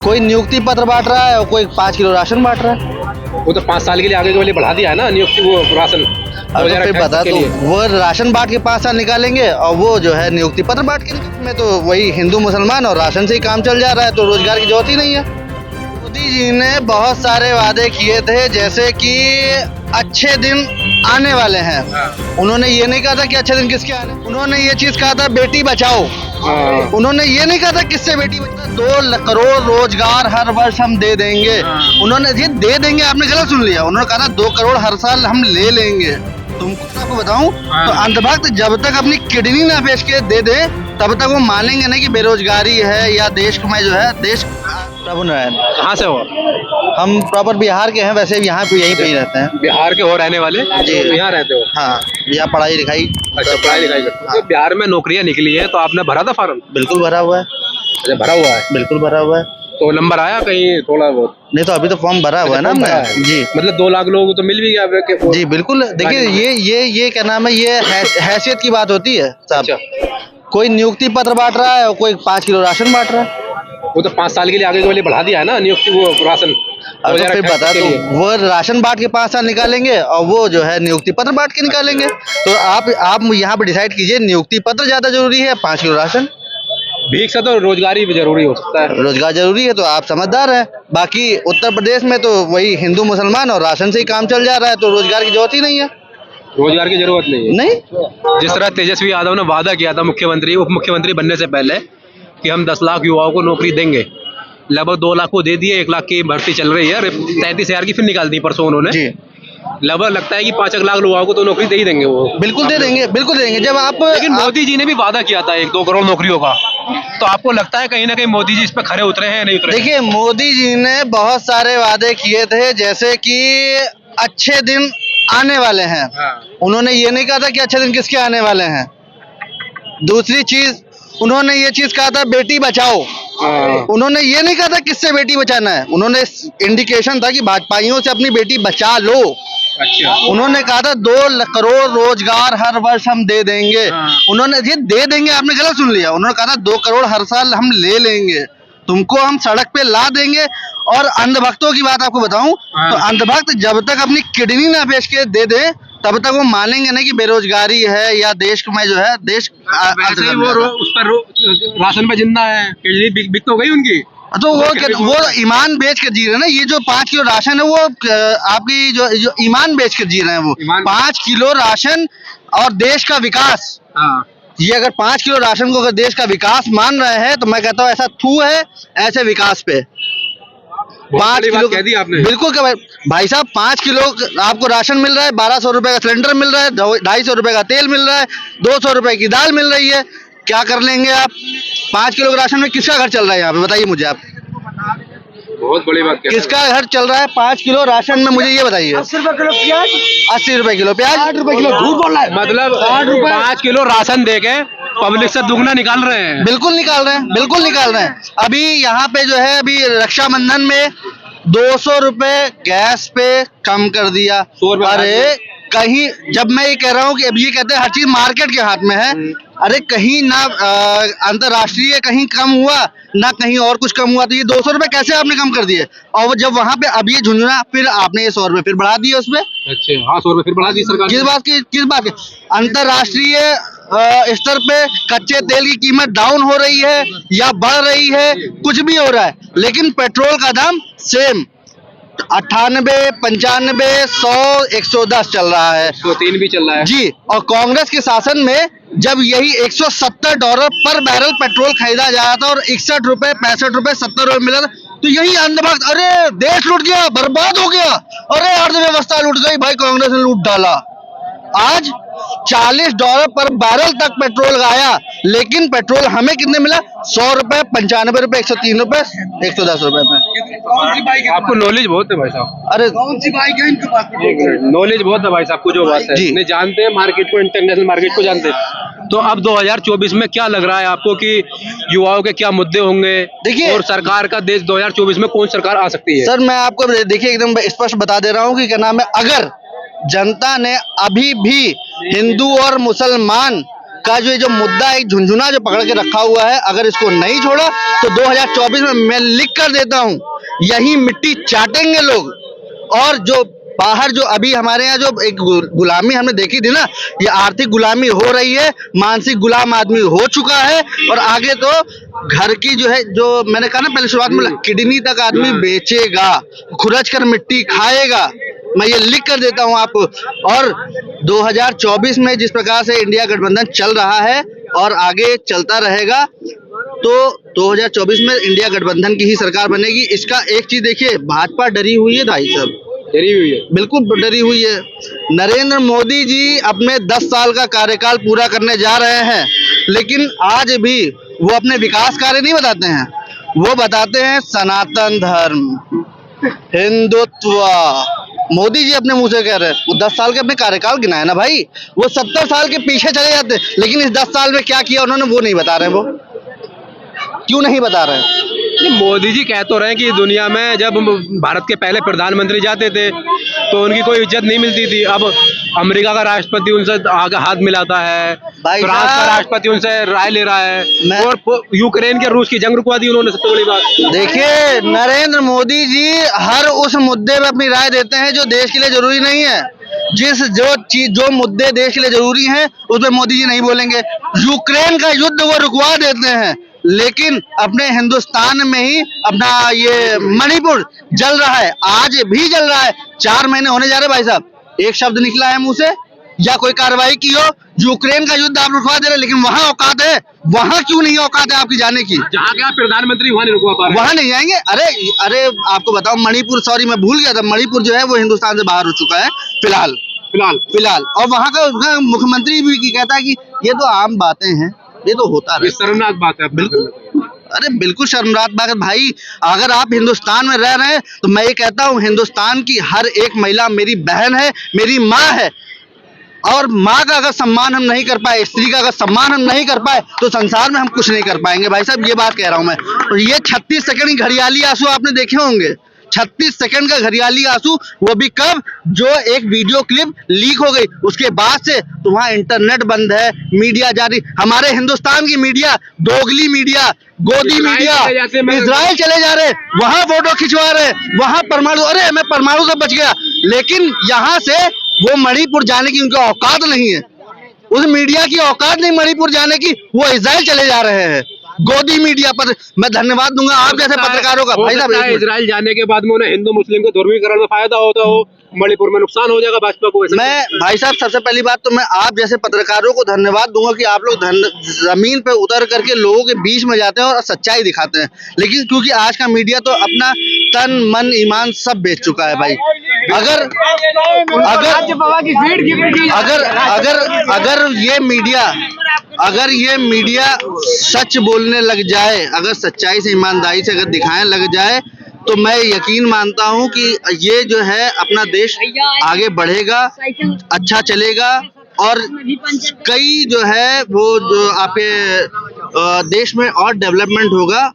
कोई नियुक्ति पत्र बांट रहा है और कोई 5 किलो राशन बांट रहा है। वो तो 5 साल के लिए आगे के लिए बढ़ा दिया है ना नियुक्ति, वो राशन अब तो फिर बता तो वो राशन बांट के 5 साल निकालेंगे और वो जो है नियुक्ति पत्र बांट के में तो वही हिंदू मुसलमान और राशन से ही काम चल जा रहा है, तो रोजगार की जरूरत ही नहीं है। मोदी जी ने बहुत सारे वादे किए थे, जैसे कि अच्छे दिन आने वाले हैं। उन्होंने ये नहीं कहा था कि अच्छे दिन किसके आने, उन्होंने ये चीज कहा था बेटी बचाओ। उन्होंने ये नहीं कहा था किससे बेटी बचाओ, 2 करोड़ रोजगार हर वर्ष हम दे देंगे। उन्होंने ये दे देंगे, आपने गलत सुन लिया, उन्होंने कहा था 2 करोड़ हर साल हम ले लेंगे। तुमको आपको बताऊं तो अंधभक्त जब तक अपनी किडनी ना बेच के दे दे तब तक वो मानेंगे नहीं कि बेरोजगारी है या देश में जो है देश। प्रभु नारायण। कहाँ से हो? हम प्रॉपर बिहार के हैं, वैसे यहाँ पे यहीं पे ही रहते हैं। बिहार के हो रहने वाले जी। तो यहाँ रहते हो? हाँ, यहाँ पढ़ाई लिखाई। अच्छा, पढ़ाई लिखाई करते हो। तो बिहार में नौकरियाँ निकली है तो आपने भरा था फॉर्म? बिल्कुल भरा हुआ है। अच्छा, भरा हुआ है? बिल्कुल भरा हुआ है। तो नंबर आया कहीं थोड़ा बहुत? नहीं तो अभी तो फॉर्म भरा हुआ है ना हमने। जी, मतलब 2 लाख लोगों को तो मिल भी गया? जी बिल्कुल। देखिए ये क्या नाम है, ये हैसियत की बात होती है साहब। कोई नियुक्ति पत्र बांट रहा है और कोई 5 किलो राशन बांट रहा है। वो तो 5 साल के लिए आगे के लिए बढ़ा दिया है ना नियुक्ति, वो राशन। अब तो फिर बता तो वो राशन बांट के 5 साल निकालेंगे और वो जो है नियुक्ति पत्र बांट के निकालेंगे। तो आप यहाँ पे डिसाइड कीजिए, नियुक्ति पत्र ज्यादा जरूरी है 5 किलो राशन। भीख से तो रोजगारी भी जरूरी हो सकता है। रोजगार जरूरी है तो आप समझदार हैं। बाकी उत्तर प्रदेश में तो वही हिंदू मुसलमान और राशन से ही काम चल जा रहा है, तो रोजगार की जरूरत ही नहीं है। रोजगार की जरूरत नहीं है। नहीं, जिस तरह तेजस्वी यादव ने वादा किया था मुख्यमंत्री उप मुख्यमंत्री बनने से पहले कि हम 10 लाख युवाओं को नौकरी देंगे, लगभग 2 लाख को दे दिए। 1 लाख की भर्ती चल रही है, 33,000 की फिर निकाल दी परसों उन्होंने। लगभग लगता है कि 5 लाख लोगों को तो नौकरी दे ही देंगे वो। बिल्कुल दे देंगे, बिल्कुल दे देंगे। जब आप लेकिन मोदी जी ने भी वादा किया था 1-2 करोड़ नौकरियों का, तो आपको लगता है कहीं ना कहीं मोदी जी इस पे खरे उतरे हैं या नहीं उतरे? देखिए, मोदी जी ने बहुत सारे वादे किए थे, जैसे कि अच्छे दिन आने वाले हैं। उन्होंने ये नहीं कहा था कि अच्छे दिन किसके आने वाले हैं। दूसरी चीज, उन्होंने ये चीज कहा था बेटी बचाओ। उन्होंने ये नहीं कहा था किससे बेटी बचाना है, उन्होंने इंडिकेशन था कि भाजपाइयों से अपनी बेटी बचा लो। अच्छा। उन्होंने कहा था 2 करोड़ रोजगार हर वर्ष हम दे देंगे। उन्होंने ये दे देंगे, आपने गलत सुन लिया, उन्होंने कहा था 2 करोड़ हर साल हम ले लेंगे, तुमको हम सड़क पे ला देंगे। और अंधभक्तों की बात आपको बताऊं तो अंधभक्त जब तक अपनी किडनी ना बेच के दे दे तब तक वो मानेंगे नहीं कि बेरोजगारी है या देश में जो है देश उस पर राशन पे जिंदा है, बिक तो गई उनकी। तो वो ईमान बेच कर जी रहे हैं ना। ये जो 5 किलो राशन है वो आपकी जो ईमान बेच कर जी रहे हैं। वो 5 किलो राशन और देश का विकास। ये अगर 5 किलो राशन को अगर देश का विकास मान रहे हैं तो मैं कहता हूँ ऐसा थू है ऐसे विकास पे। 5 किलो कह दी आपने। बिल्कुल भाई साहब, 5 किलो आपको राशन मिल रहा है, 1200 रुपए का सिलेंडर मिल रहा है, 250 रुपए का तेल मिल रहा है, 200 रुपए की दाल मिल रही है। क्या कर लेंगे आप? 5 किलो राशन में किसका घर चल रहा है यहाँ पे, बताइए मुझे आप। बहुत बड़ी बात। किसका घर चल रहा है 5 किलो राशन में, मुझे ये बताइए। 80 रुपए किलो प्याज, 80 रुपए किलो प्याज, 60 रुपए किलो झूठ बोल रहा है। मतलब 5 किलो राशन दे के पब्लिक से दुगना निकाल रहे हैं। बिल्कुल निकाल रहे हैं, बिल्कुल निकाल रहे हैं। अभी यहाँ पे जो है अभी रक्षाबंधन में 200 रुपए गैस पे कम कर दिया। अरे कहीं, जब मैं ये कह रहा हूँ कि अब ये कहते हैं हर चीज मार्केट के हाथ में है, अरे कहीं ना अंतरराष्ट्रीय कहीं कम हुआ ना कहीं और कुछ कम हुआ, तो ये 200 रुपए कैसे आपने कम कर दिए? और जब वहां पे अब ये झुंझुना, फिर आपने ये 100 रुपए फिर बढ़ा दिए उसमें। अच्छा, हाँ, 100 रुपए फिर बढ़ा दी सरकार। किस बात की? अंतरराष्ट्रीय स्तर पे कच्चे तेल की कीमत डाउन हो रही है या बढ़ रही है, कुछ भी हो रहा है, लेकिन पेट्रोल का दाम सेम 98, 95, 100, 110 चल रहा है, 103 भी चल रहा है जी। और कांग्रेस के शासन में जब यही $170 पर बैरल पेट्रोल खरीदा जा रहा था और 61 रुपए, 65 रुपए, 70 रुपए मिला था, तो यही अंधभक्त अरे देश लूट गया, बर्बाद हो गया, अरे अर्थव्यवस्था लूट गई, भाई कांग्रेस ने लूट डाला। आज $40 पर बैरल तक पेट्रोल गया, लेकिन पेट्रोल हमें कितने मिला? 100 रुपए, 95 रुपए, 103 रुपए, 110 रुपए में। आपको नॉलेज बहुत है भाई साहब। अरे कौन सी बाइक है इनके पास? नॉलेज बहुत है भाई साहब को, जो बात है नहीं जानते हैं, मार्केट को, इंटरनेशनल मार्केट को जानते हैं। तो अब 2024 में क्या लग रहा है आपको कि युवाओं के क्या मुद्दे होंगे? देखिए, और सरकार का देश 2024 में कौन सरकार आ सकती है? सर मैं आपको देखिए एकदम स्पष्ट बता दे रहा हूँ कि क्या नाम है, अगर जनता ने अभी भी हिंदू और मुसलमान का जो मुद्दा एक झुंझुना जो पकड़ के रखा हुआ है, अगर इसको नहीं छोड़ा तो 2024 में मैं लिख कर देता हूं, यही मिट्टी चाटेंगे लोग। और जो बाहर जो अभी हमारे यहाँ जो एक गुलामी हमने देखी थी ना, ये आर्थिक गुलामी हो रही है, मानसिक गुलाम आदमी हो चुका है। और आगे तो घर की जो है, जो मैंने कहा ना पहले शुरुआत में, किडनी तक आदमी बेचेगा, खुरच कर मिट्टी खाएगा। मैं ये लिख कर देता हूं आपको। और 2024 में जिस प्रकार से इंडिया गठबंधन चल रहा है और आगे चलता रहेगा, तो 2024 में इंडिया गठबंधन की ही सरकार बनेगी। इसका एक चीज देखिए, भाजपा डरी हुई है भाई साहब, डरी हुई है, बिल्कुल डरी हुई है। नरेंद्र मोदी जी अपने 10 साल का कार्यकाल पूरा करने जा रहे हैं, लेकिन आज भी वो अपने विकास कार्य नहीं बताते हैं, वो बताते हैं सनातन धर्म, हिंदुत्व। मोदी जी अपने मुंह से कह रहे हैं, वो 10 साल के अपने कार्यकाल गिनाए ना भाई, वो 70 साल के पीछे चले जाते, लेकिन इस 10 साल में क्या किया उन्होंने वो नहीं बता रहे। वो क्यों नहीं बता रहे हैं? मोदी जी कह तो रहे हैं कि दुनिया में जब भारत के पहले प्रधानमंत्री जाते थे तो उनकी कोई इज्जत नहीं मिलती थी, अब अमेरिका का राष्ट्रपति उनसे आगे हाथ मिलाता है, फ्रांस का राष्ट्रपति उनसे राय ले रहा है, और यूक्रेन के रूस की जंग रुकवा दी उन्होंने, सबसे बड़ी बात। देखिए, नरेंद्र मोदी जी हर उस मुद्दे में अपनी राय देते हैं जो देश के लिए जरूरी नहीं है। जो मुद्दे देश के लिए जरूरी हैं उस पर मोदी जी नहीं बोलेंगे। यूक्रेन का युद्ध वो रुकवा देते हैं, लेकिन अपने हिंदुस्तान में ही अपना ये मणिपुर जल रहा है, आज भी जल रहा है। 4 महीने होने जा रहे भाई साहब, एक शब्द निकला है मुंह से या कोई कार्रवाई की हो? यूक्रेन का युद्ध आप रुकवा दे रहे, लेकिन वहां औकात है, वहां क्यों नहीं औकात है आपकी जाने की? जहाँ के आप प्रधानमंत्री वहां नहीं रुकवा पा रहे, वहां नहीं जाएंगे। अरे आपको बताओ, मणिपुर, सॉरी मैं भूल गया था, मणिपुर जो है वो हिंदुस्तान से बाहर हो चुका है फिलहाल। और वहां का मुख्यमंत्री भी कहता है कि ये तो आम बातें हैं, ये तो होता है। शर्मनाक बात है, बिल्कुल। अरे बिल्कुल शर्मनाक बात है भाई। अगर आप हिंदुस्तान में रह रहे हैं तो मैं ये कहता हूँ, हिंदुस्तान की हर एक महिला मेरी बहन है, मेरी माँ है। और माँ का अगर सम्मान हम नहीं कर पाए, स्त्री का अगर सम्मान हम नहीं कर पाए, तो संसार में हम कुछ नहीं कर पाएंगे भाई साहब, ये बात कह रहा हूँ मैं। और ये 36 सेकंड की घड़ियाली आंसू आपने देखे होंगे, 36 सेकंड का घड़ियाली आंसू, वो भी कब? जो एक वीडियो क्लिप लीक हो गई उसके बाद से तो वहां इंटरनेट बंद है, मीडिया जारी। हमारे हिंदुस्तान की मीडिया, दोगली मीडिया, गोदी मीडिया, इजराइल चले जा रहे, वहां फोटो खिंचवा रहे, वहां परमाणु, अरे मैं परमाणु से बच गया, लेकिन यहाँ से वो मणिपुर जाने की उनकी औकात नहीं है। उस मीडिया की औकात नहीं मणिपुर जाने की, वो इजराइल चले जा रहे हैं। गोदी मीडिया पर मैं धन्यवाद दूंगा आप जैसे पत्रकारों का। भाई साहब, इजराइल जाने के बाद में उन्हें हिंदू मुस्लिम के ध्रुवीकरण में फायदा होता हो, मणिपुर में नुकसान हो जाएगा भाजपा को। मैं भाई साहब, सबसे पहली बात तो मैं आप जैसे पत्रकारों को धन्यवाद दूंगा कि आप लोग जमीन पे उतर करके लोगों के बीच में जाते हैं और सच्चाई दिखाते हैं। लेकिन क्योंकि आज का मीडिया तो अपना तन मन ईमान सब बेच चुका है भाई। अगर ये मीडिया सच बोलने लग जाए, अगर सच्चाई से ईमानदारी से अगर दिखाने लग जाए, तो मैं यकीन मानता हूं कि ये जो है अपना देश आगे बढ़ेगा, अच्छा चलेगा। और कई जो है वो जो आपके देश में और डेवलपमेंट होगा।